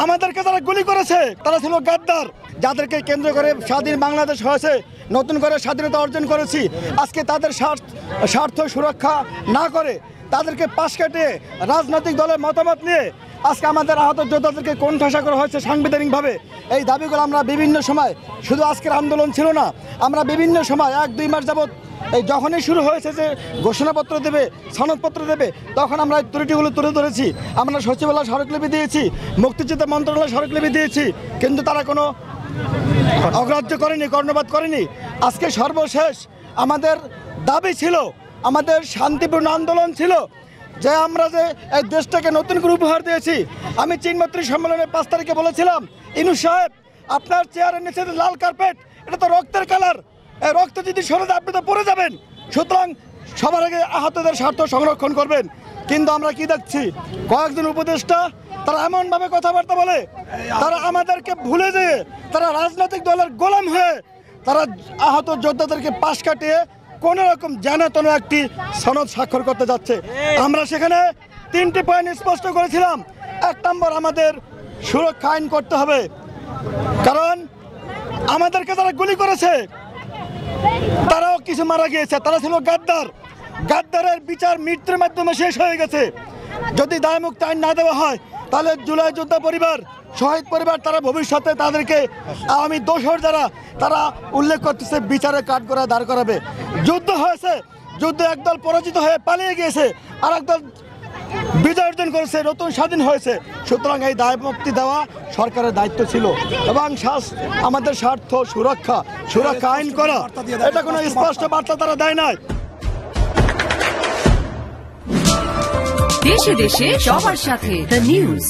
আমাদেরকে যারা গুলি করেছে তারা ছিল গাদ্দার, যাদেরকে কেন্দ্র করে স্বাধীন বাংলাদেশ হয়েছে, নতুন করে স্বাধীনতা অর্জন করেছি। আজকে তাদের স্বার্থ সুরক্ষা না করে তাদেরকে পাশ কাটিয়ে রাজনৈতিক দলের মতামত নিয়ে আজকে আমাদের আহত যোদ্ধাদেরকে কোণঠাসা করা হয়েছে সাংবিধানিকভাবে। এই দাবিগুলো আমরা বিভিন্ন সময়, শুধু আজকের আন্দোলন ছিল না, আমরা বিভিন্ন সময় 1-2 মাস যাবৎ এই যখনই শুরু হয়েছে যে ঘোষণাপত্র দেবে, সনদপত্র দেবে, তখন আমরা ত্রুটিগুলো তুলে ধরেছি। আমরা সচিবালয় স্মারকলিপি দিয়েছি, মুক্তিযুদ্ধ মন্ত্রণালয় স্মারকলিপি দিয়েছি, কিন্তু তারা কোনো অগ্রাহ্য করেনি, কর্ণপাত করেনি। আজকে সর্বশেষ আমাদের দাবি ছিল, আমাদের শান্তিপূর্ণ আন্দোলন ছিল যে আমরা যে এই দেশটাকে নতুন করে উপহার দিয়েছি। আমি চীনমৈত্রী সম্মেলনে 5 তারিখে বলেছিলাম, ইনুস সাহেব আপনার চেয়ারের নিচে লাল কার্পেট, এটা তো রক্তের কালার, এই রক্ত যদি সরে যায় আপনি তো পড়ে যাবেন, সুতরাং সবার আগে আহতদের স্বার্থ সংরক্ষণ করবেন। কিন্তু আমরা কি দেখছি, কয়েকজন উপদেষ্টা তারা এমনভাবে কথাবার্তা বলে, তারা আমাদেরকে ভুলে যেয়ে তারা রাজনৈতিক দলের গোলাম হয়ে তারা আহত যোদ্ধাদেরকে পাশ কাটিয়ে কোনো রকম জানাতন একটি সনদ স্বাক্ষর করতে যাচ্ছে। আমরা সেখানে 3টি পয়েন্ট স্পষ্ট করেছিলাম। 1 নম্বর, আমাদের সুরক্ষা আইন করতে হবে, কারণ আমাদেরকে যারা গুলি করেছে তারাও কিছু মারা গিয়েছে, তারা ছিল গাদ্দার। গাদ্দারের বিচার মৃত্যুর মাধ্যমে শেষ হয়ে গেছে। যদি দায়মুক্ত আইন না দেওয়া হয় তাহলে জুলাই যোদ্ধা পরিবার, শহীদ পরিবার, তারা ভবিষ্যতে তাদেরকে আওয়ামী দোসর যারা তারা উল্লেখ করতেছে বিচারে কাঠগড়ায় দাঁড় করাবে। যুদ্ধ হয়েছে, যুদ্ধে একদল পরাজিত হয়ে পালিয়ে গিয়েছে, আর একদল বিজয় অর্জন করেছে, নতুন স্বাধীন হয়েছে। সুতরাং এই দায় মুক্তি দেওয়া সরকারের দায়িত্ব ছিল, এবং আমাদের স্বার্থ সুরক্ষা আইন করা, এটা কোনো স্পষ্ট বার্তা তারা দেয় নাই। দেশে দেশে সবার সাথে দ্য নিউজ।